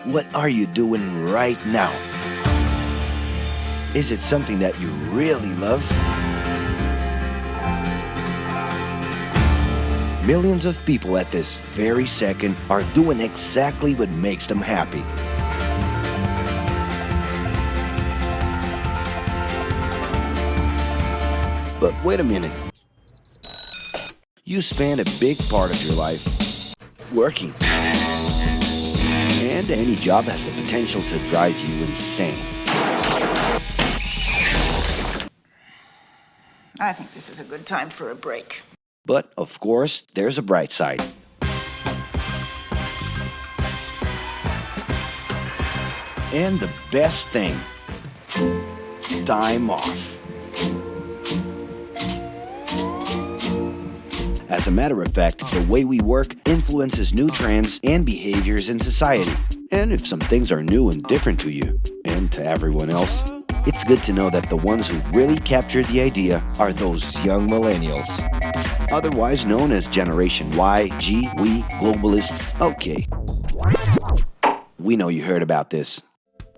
What are you doing right now? Is it something that you really love? Millions of people at this very second are doing exactly what makes them happy. But wait a minute. You spend a big part of your life working. And any job has the potential to drive you insane. I think this is a good time for a break. But, of course, there's a bright side. And the best thing, time off. As a matter of fact, the way we work influences new trends and behaviors in society. And if some things are new and different to you, and to everyone else, it's good to know that the ones who really captured the idea are those young millennials. Otherwise known as Generation Y, G, we, globalists. Okay. We know you heard about this.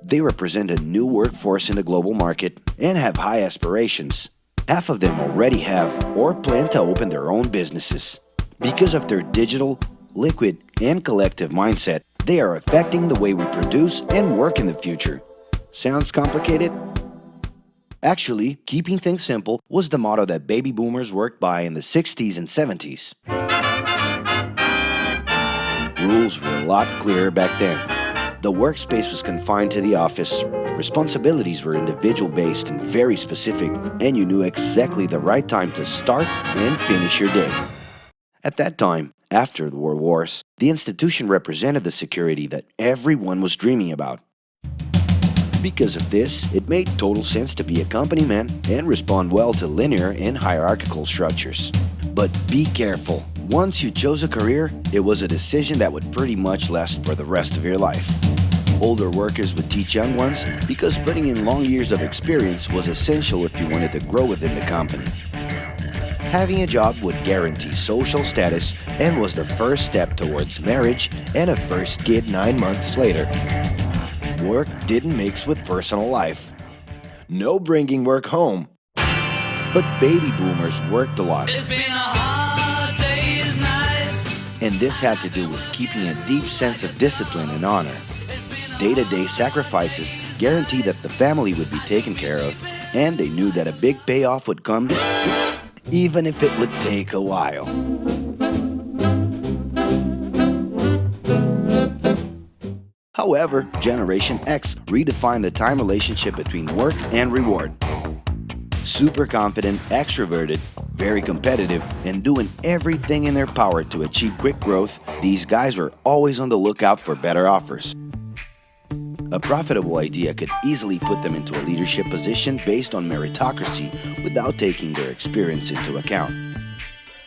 They represent a new workforce in the global market and have high aspirations. Half of them already have or plan to open their own businesses. Because of their digital, liquid, and collective mindset, they are affecting the way we produce and work in the future. Sounds complicated? Actually, keeping things simple was the motto that baby boomers worked by in the 60s and 70s. Rules were a lot clearer back then. The workspace was confined to the office. Responsibilities were individual-based and very specific, and you knew exactly the right time to start and finish your day. At that time, after the World Wars, the institution represented the security that everyone was dreaming about. Because of this, it made total sense to be a company man and respond well to linear and hierarchical structures. But be careful. Once you chose a career, it was a decision that would pretty much last for the rest of your life. Older workers would teach young ones because putting in long years of experience was essential if you wanted to grow within the company. Having a job would guarantee social status and was the first step towards marriage and a first kid 9 months later. Work didn't mix with personal life. No bringing work home. But baby boomers worked a lot. It's been a hard day's night. And this had to do with keeping a deep sense of discipline and honor. Day-to-day sacrifices guaranteed that the family would be taken care of, and they knew that a big payoff would come, even if it would take a while. However, Generation X redefined the time relationship between work and reward. Super confident, extroverted, very competitive, and doing everything in their power to achieve quick growth, these guys were always on the lookout for better offers. A profitable idea could easily put them into a leadership position based on meritocracy without taking their experience into account.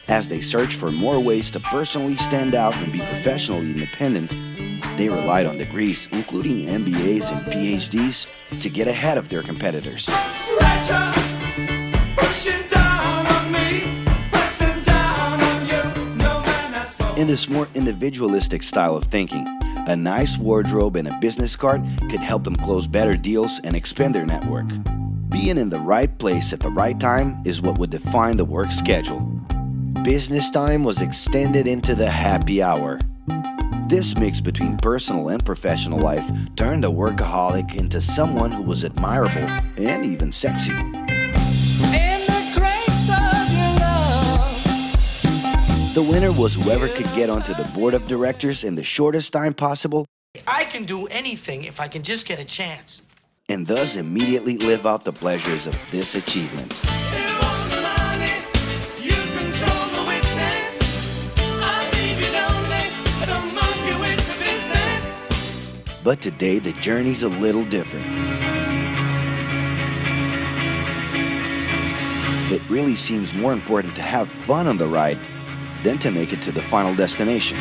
As they searched for more ways to personally stand out and be professionally independent, they relied on degrees, including MBAs and PhDs, to get ahead of their competitors. Pressure, pushing down on me, pressing down on you. No man has spoken. In this more individualistic style of thinking, a nice wardrobe and a business card could help them close better deals and expand their network. Being in the right place at the right time is what would define the work schedule. Business time was extended into the happy hour. This mix between personal and professional life turned a workaholic into someone who was admirable and even sexy. In the grace of your love. The winner was whoever could get onto the board of directors in the shortest time possible I can do anything if I can just get a chance. and thus immediately live out the pleasures of this achievement. You want the money, you control the witness. I leave you lonely, I don't move you into business. But today the journey's a little different. It really seems more important to have fun on the ride than to make it to the final destination.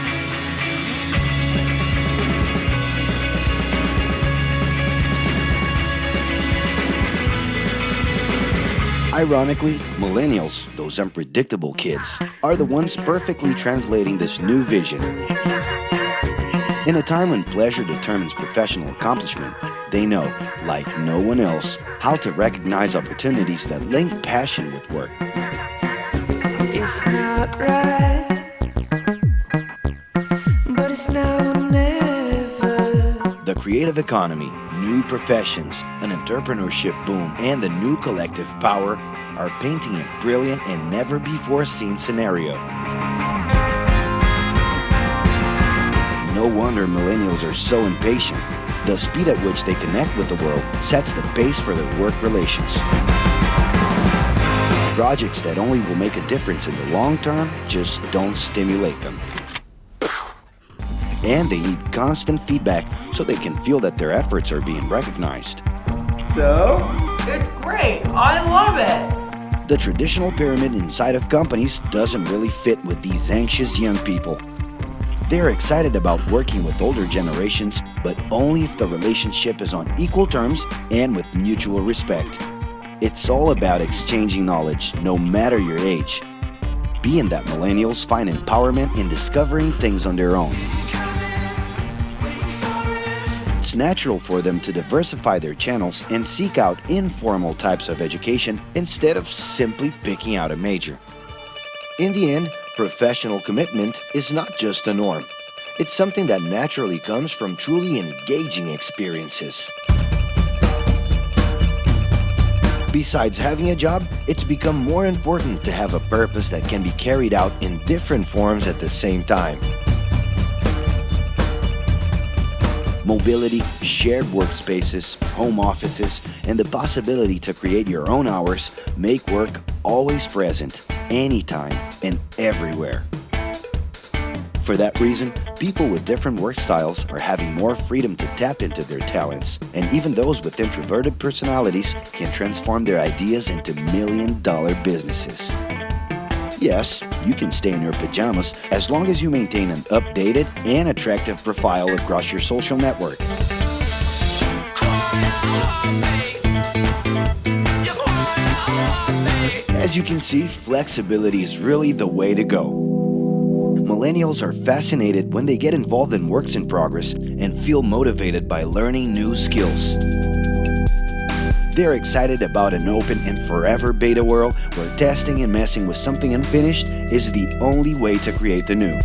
Ironically, millennials, those unpredictable kids, are the ones perfectly translating this new vision. In a time when pleasure determines professional accomplishment, they know, like no one else, how to recognize opportunities that link passion with work. It's not right, but it's now or never. The creative economy, new professions, an entrepreneurship boom, and the new collective power are painting a brilliant and never-before-seen scenario. No wonder millennials are so impatient. The speed at which they connect with the world sets the pace for their work relations. Projects that only will make a difference in the long term just don't stimulate them. And they need constant feedback so they can feel that their efforts are being recognized. So? It's great. I love it. The traditional pyramid inside of companies doesn't really fit with these anxious young people. They're excited about working with older generations, but only if the relationship is on equal terms and with mutual respect. It's all about exchanging knowledge, no matter your age. Being that millennials find empowerment in discovering things on their own. It's natural for them to diversify their channels and seek out informal types of education instead of simply picking out a major. In the end, professional commitment is not just a norm. It's something that naturally comes from truly engaging experiences. Besides having a job, it's become more important to have a purpose that can be carried out in different forms at the same time. Mobility, shared workspaces, home offices, and the possibility to create your own hours make work always present, anytime and everywhere. For that reason, people with different work styles are having more freedom to tap into their talents, and even those with introverted personalities can transform their ideas into million-dollar businesses. Yes, you can stay in your pajamas as long as you maintain an updated and attractive profile across your social network. As you can see, flexibility is really the way to go. Millennials are fascinated when they get involved in works in progress and feel motivated by learning new skills. They're excited about an open and forever beta world where testing and messing with something unfinished is the only way to create the new.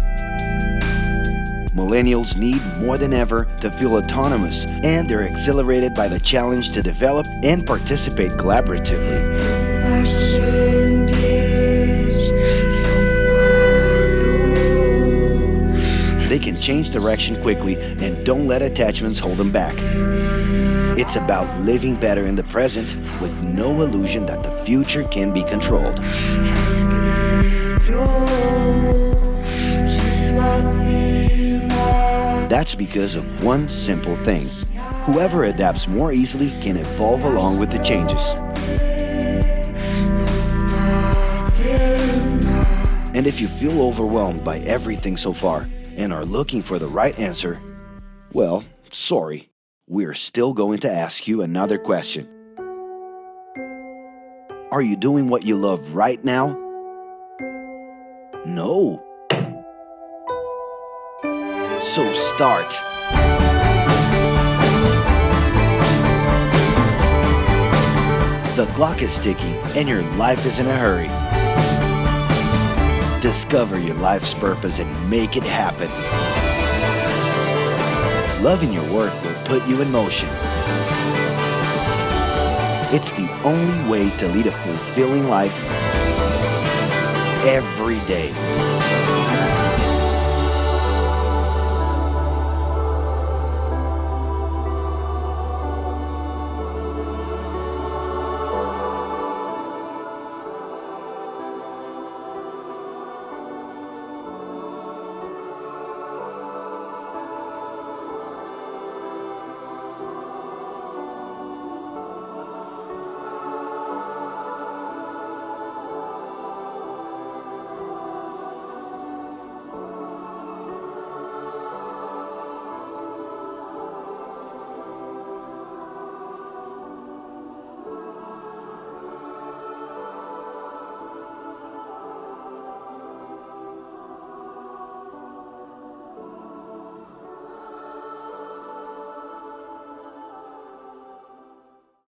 Millennials need more than ever to feel autonomous, and they're exhilarated by the challenge to develop and participate collaboratively. They can change direction quickly and don't let attachments hold them back. It's about living better in the present with no illusion that the future can be controlled. That's because of one simple thing. Whoever adapts more easily can evolve along with the changes. And if you feel overwhelmed by everything so far and are looking for the right answer, well, sorry. We're still going to ask you another question. Are you doing what you love right now? No. So start. The clock is ticking and your life is in a hurry. Discover your life's purpose and make it happen. Loving your work will put you in motion. It's the only way to lead a fulfilling life every day.